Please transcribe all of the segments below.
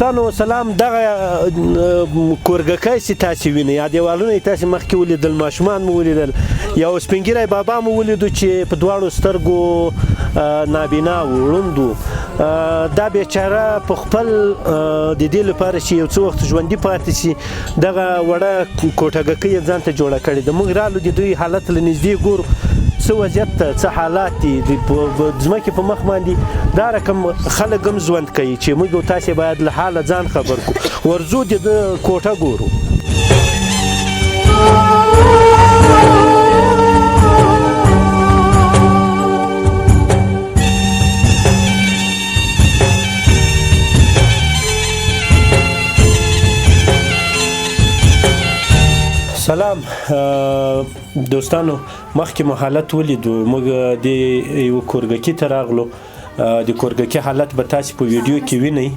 دوستانو سلام. دغه کورګکی چې تاسې وینئ یا دیوالونه یې تاسې مخکې ولیدل، ماشومان مو ولیدل، یو سپین ږیری بابا مو ولیدو چې په دواړو سترګو نابینا و، ړوند و. دا بیچاره په خپل د دې لپاره چې یو څه وخت ژوندي پاتې شي دغه وړه کوټګکۍ یې ځان ته جوړه کړې ده. موږ رالو د دوی حالت له نږدې ګورو، څه وضعیت ته، څه حالات دي د ځمکې په مخ باندې. دا رقم خلک هم ژوند کوي چې موږ او تاسې باید له حاله ځان خبر کړو. ورځو د ده کوټه ګورو. سلام دوستانو، مخکې مو حالت ولیدو، موږ د یو کورګکي ته راغلو. د کورګکي حالت به تاسې په ویډیو کې وینئ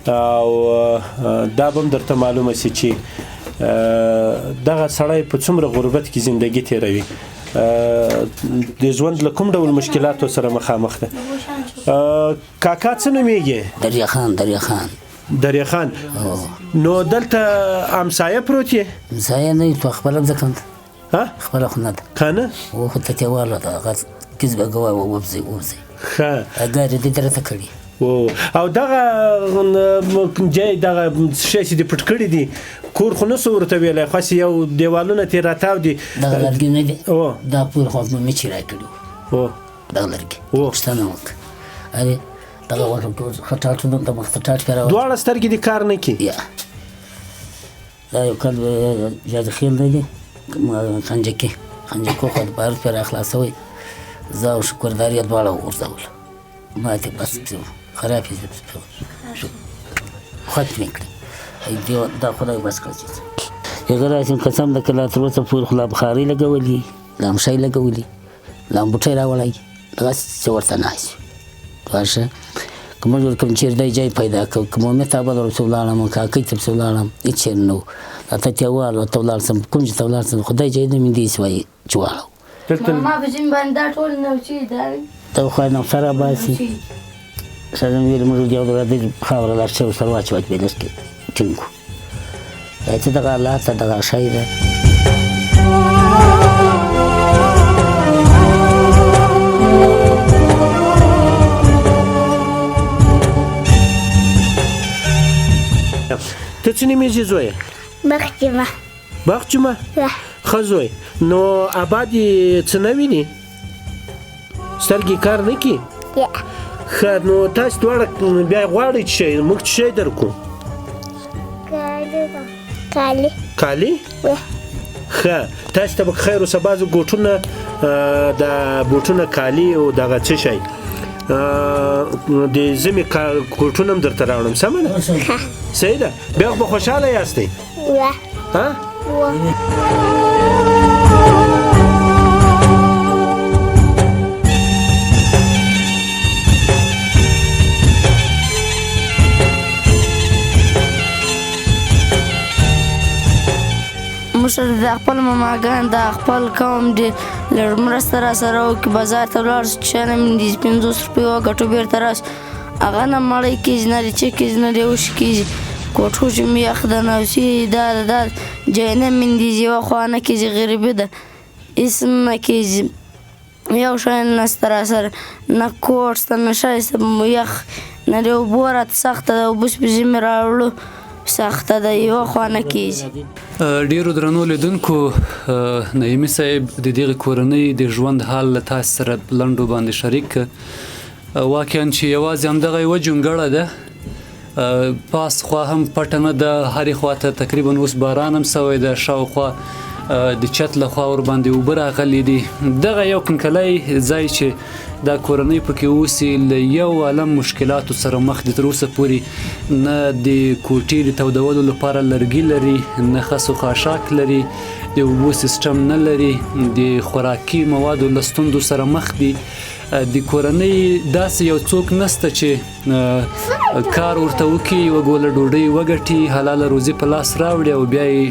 او دا به هم درته معلومه شي چې دغه سړی په څومره غربت کې زندګي تېروي، د ژوند له کوم ډول مشکلاتو سره مخامخ ده. کاکا څه نومیږي؟ دریا خان. نو دلته امسایه پروت یې؟ امسایه نه تو خپله ځکه خپله خو نه ده که نه؟ و خو تتیواله ده هغه کذبه ګواه ووبځئ ښه اګارې دې درته کړي. او دغه جای دغه شی چې دې پټ کړي دي کور خو نه څه ورته ویلی، خاصې یو دیوالونه ترې راتاو دي. دغه لرګي نه دي، دا پور خو مې چې راکړي وو دغه لرګي پوښتنه وکړه. دغه خټاټونه د مخ خټاټ کړه، دواړه سترګې دې کار نه کوي. دا یو کال جاده خیل دی خنجکي خو د بارود پرې راخلاصوئ، زه او شکردار یې دواړه وغورځول، ماتې بس خراب یې ختم یې کړې. دا خدای بس کړه چې هغه راشم قسم ده که لا تر اوسه پورې خو لا بخارۍ لګولي، لا امشۍ لګولي، لا امبوټۍ راوړی، دغسې چې ورته ناست وي. راشه که موږ ورته کوم چېرې دی جای پیدا کړو، که محمد ابا ته ورپسې ولاړم، کاکۍ ته پسې ولاړم، هېڅ چېرې نه و. دا تتیوال ورته ولاړ سم، کوم چې ته ولاړ سم، خدای جای نه مې دېسې وایي چې واړو ما په ژمي باندې دا ټول نوچې ده ته خو نو سره باسي سره مې ویل موږ یو د خاوره لا څه سره واچوي په لس کې ټینګو. چې دغه الله ته دغه شی ده. ته څه نومیږي زویه؟ بخچمه. ښه زوی. نو ابا دې څه نه ویني؟ سترګې کار نه کوي؟ ښه، نو تاسې دواړه بیا غواړئ چې شی موږ څه شی درکړو؟ کالي؟ ښه، تاسې ته به خیر اوسه بعضې د بوټونه کالي او دغه څه شی د ژمي کوټونه هم درته راوړم. سمه ده؟ صحیح ده. بیا خو به خوشحاله یاستئ؟ مشر د خپل ماماګان د خپل قوم د لږ مرسته راسره وکړي، بازار ته ولاړ شو، شیان مې د 50 روپۍ وګټو بېرته راشو، هغه نه مړی کېږي، نه ریچې کېږي، نه ډېوشي کېږي، کوټو چې مې یخ ده، نوسي دا جای نه مندېږي، یوه خوا نه کېږي، غریبي ده، هېڅ نه کېږي، یو شی نشته راسره، نه کور شته، نه شی شته، یخ نه د اوبو راته سخته ده، اوبه چې په ژمي راوړو سخته ده، یوه خوا نه کېږي. ډیرو درنو لیدونکو، نعیمي صاحب د دغې کورنۍ د ژوند حال له تاسې سره لنډو باندې شریک کړه. واقعا چې یوازې همدغه یوه جونګړه ده، پاس خوا هم پټه نه ده، هرې خوا ته تقریبا اوس باران هم سوی ده، شاوخوا د چت له خوا ورباندې اوبه راغلي دي. دغه یو کنکلی ځای چې دا کورنۍ پکې اوسي له یو عالم مشکلاتو سره مخ دي. تر اوسه پورې نه د کوټې د تودولو لپاره لرګي لري، نه خس و خاشاک لري، د اوبو سیستم نه لري، د خوراکي موادو له ستونزو سره مخ دي. د کورنۍ داسې یو څوک نسته چې کار ورته وکړي، یوه ګوله ډوډۍ وګټي، حلاله روزي په لاس راوړي او بیا یې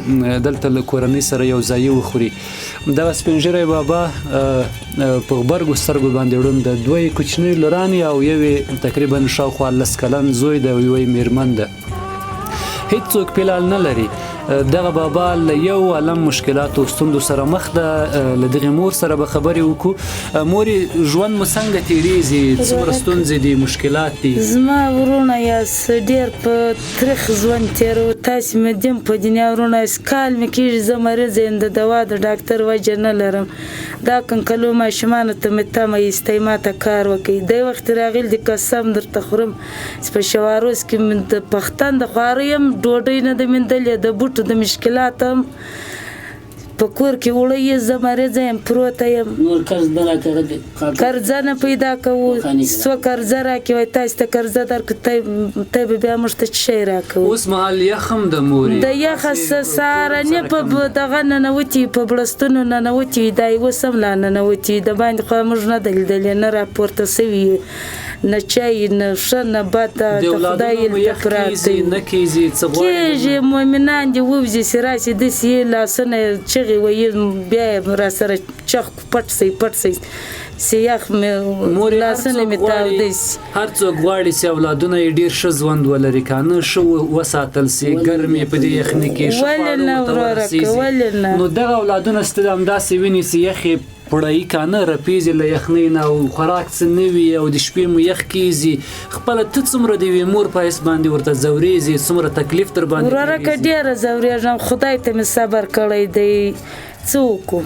دلته له کورنۍ سره یو ځای وخوري. دغه سپین ږیری بابا په غبرګو سترګو باندې ړوند ده، دوه یې کوچنۍ لورانې او یو یې تقریبا شاوخوا 10 کلن زوی ده او یوه یې مېرمن ده. هیڅوک پلال نه لري. دغه بابا له یو عالم مشکلاتو ستوندو سره مخ ده. له دغې مور سره به خبرې وکړو. مورې ژوند مو څنګه تېرېږي؟ څومره ستونزې دي، مشکلات دي؟ زما ورونه یاست ډېر په تریخ ژوند تېروو. تاسې مې دیم په دنیا ورونه یاست. کال مې کېږي زه مریضه یم، د دوا د ډاکټر وجه نه لرم. دا کنکلو ماشومانو ته مې تمه ایستی ما ته کار وکړي. دی وخت راغلی د قسم درته خورم چې په شواروز کې د پښتن د خواره یم، ډوډۍ نه ده موندلې، د بوټو د مشکلات هم په کور کې وړه یې، زه مریضه یم، پروته یم. نور قرض به راکړه، قرضه نه پیدا کوو. څو قرضه راکړي وایي تاسې ته قرضه درکړو، تی به بیا موږ ته څه شی راکوو. اوس مهال یخ هم د مورې د یخه سهارنې په دغه ننوتي، په بړستونو ننوتي، دا یې اوس هم لا ننوتي. د باندې خوا موږ نه ده لیدلې، نه راپورته سوي، نه چای، نه ښه، نه بده. د خدای الته پراته کېږي. مؤمنان دې ووځي چې راسي داسې یې لاسونه چغې ویي، بیا یې راسره چخ پټ سئ پټ سئ سیاخ مې لاسونه مې تاوده سي. هر څوک غواړي چې اولادونه یې ډېر ښه ژوند ولري، که نه ښه وساتل سي، ګرم یې په دې یخني کې ښه خواړه ورته ورسېږي. نو دغه اولادونه سته همداسې ویني چې یخې پړایي که نه رپېږي له یخنۍ نه، او خوراک څه نه وي، او د شپې مو یخ کېږي. خپله ته څومره د یوې مور په حیث باندې ورته ځورېږي، څومره تکلیف در باندې وراره که ډېره ځورېږم. خدای ته مې صبر کړی دی. څه وکړو؟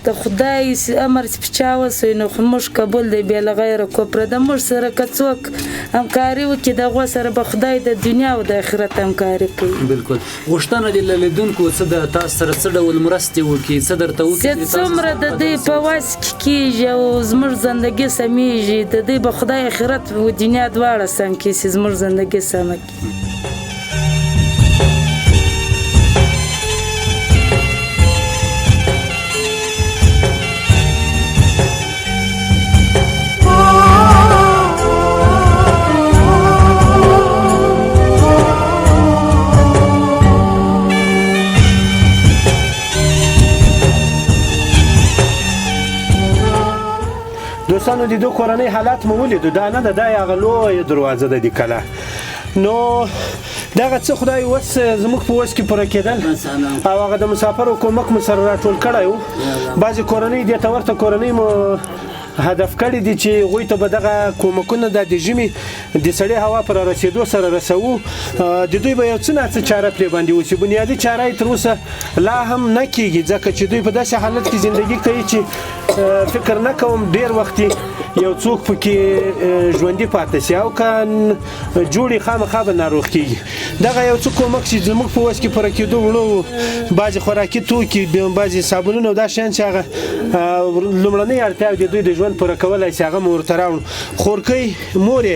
د خدای امر چې په چا وسوی نو خو موږ قبول دی، بیا له غیره کفره ده. موږ سره که څوک همکاري وکړي د هغو سره به خدای د دنیا او د آخرت همکاري کوي. بلکل. غوښتنه دې له لیدونکو څه ده، تاسو سره څه ډول مرستې وکړي، څه درته وکړي چې څومره د دوی په وس کې کېږي او زموږ زندګي سمیږي، د دوی به خدای آخرت او دنیا دواړه سم کړي چې زموږ زندګي سمه کړي. دوستانو د دو کورنۍ حالات مو ولیدو. دا نه ده، دا هغه لویه دروازه ده د کلا. نو دغه څه خدای وس زموږ په وس کې پوره کېدل، او هغه د مسافرو کومک مو سره راټول کړی و. بعضې کورنۍ دې ته ورته کورنۍ مو هدف کړي دي چې هغوی ته به دغه کومکونه د ژمي د سړې هوا پر رسېدو سره رسوو. د دوی به یو څه نه څه چاره پرې باندې وشي. بنیادي چاره یې تر اوسه لا هم نه کېږي، ځکه چې دوی په داسې حالت کې زندګي کوي چې فکر نه کوم ډېر وخت یو څوک پکې ژوندي پاتې شي، او که جوړي خامخا به ناروغ کېږي. دغه یو څه کومک چې زموږ په وس کې پوره کېدو وړو، بعضې خوراکي توکي، بعضې صابونونه او دا شیان چې هغه لومړنۍ اړتیاوې د دوی د ژوند پوره کولی شي، هغه مو ورته راوړو. خورکۍ مورې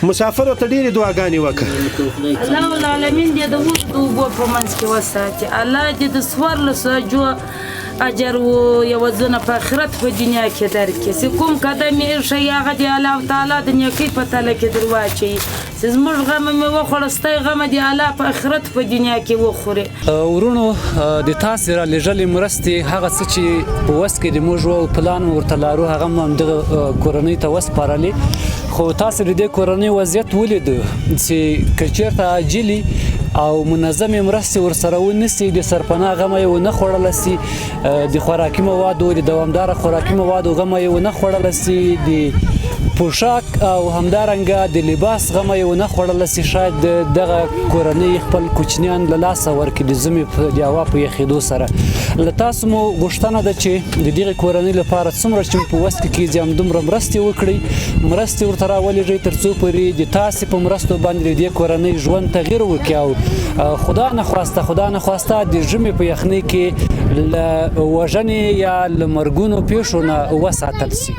مسافرو ته ډېرې دعاګانې وکړه. الله العالمین دې د اوږدو اوبو په منځ کې وساتي. الله دې د څوارلسو اجو اجر و یوازونه په آخرت په دنیا کې درکړي. چې کوم قدم یې ایښی هغه دې الله تعالی د نیکۍ په تله کې در واچوي. چې زموږ غمه مې وخوړه، ستی غمه دې الله په آخرت په دنیا کې وخوري. ورونو، د تاسې را لېږلې مرستې هغه څه چې په وس کې د موږ و پلان مو ورته لارو، هغه مو همدغه کورنۍ ته وسپارلې. خو تاسې د دې کورنۍ وضعیت ولیدو چې که چېرته عاجلي او منظمې مرستې ورسره ونیسي، د سرپناه غمه یې ونه خوړلی سي، د خوراکي موادو، د دوامداره خوراکي موادو غمه یې ونه خوړلی سي، د پوشاک او همدارنګه د لباس غمه یې ونه خوړلی سي، شاید دغه کورنۍ خپل کوچنیان له لاسه ورکړي د ژمي د هوا په یخېدو سره. له تاسو مو غوښتنه ده چې د دغې کورنۍ لپاره څومره چې په وس کې کېږي همدومره مرستې وکړئ، مرستې ورته راولېږئ، تر څو پورې د تاسې په مرستو باندې د دې کورنۍ ژوند تغییر وکړي، او خدا نخواسته د ژمي په یخنۍ کې له وژنې یا له مرګونو پیښو نه وساتل سي.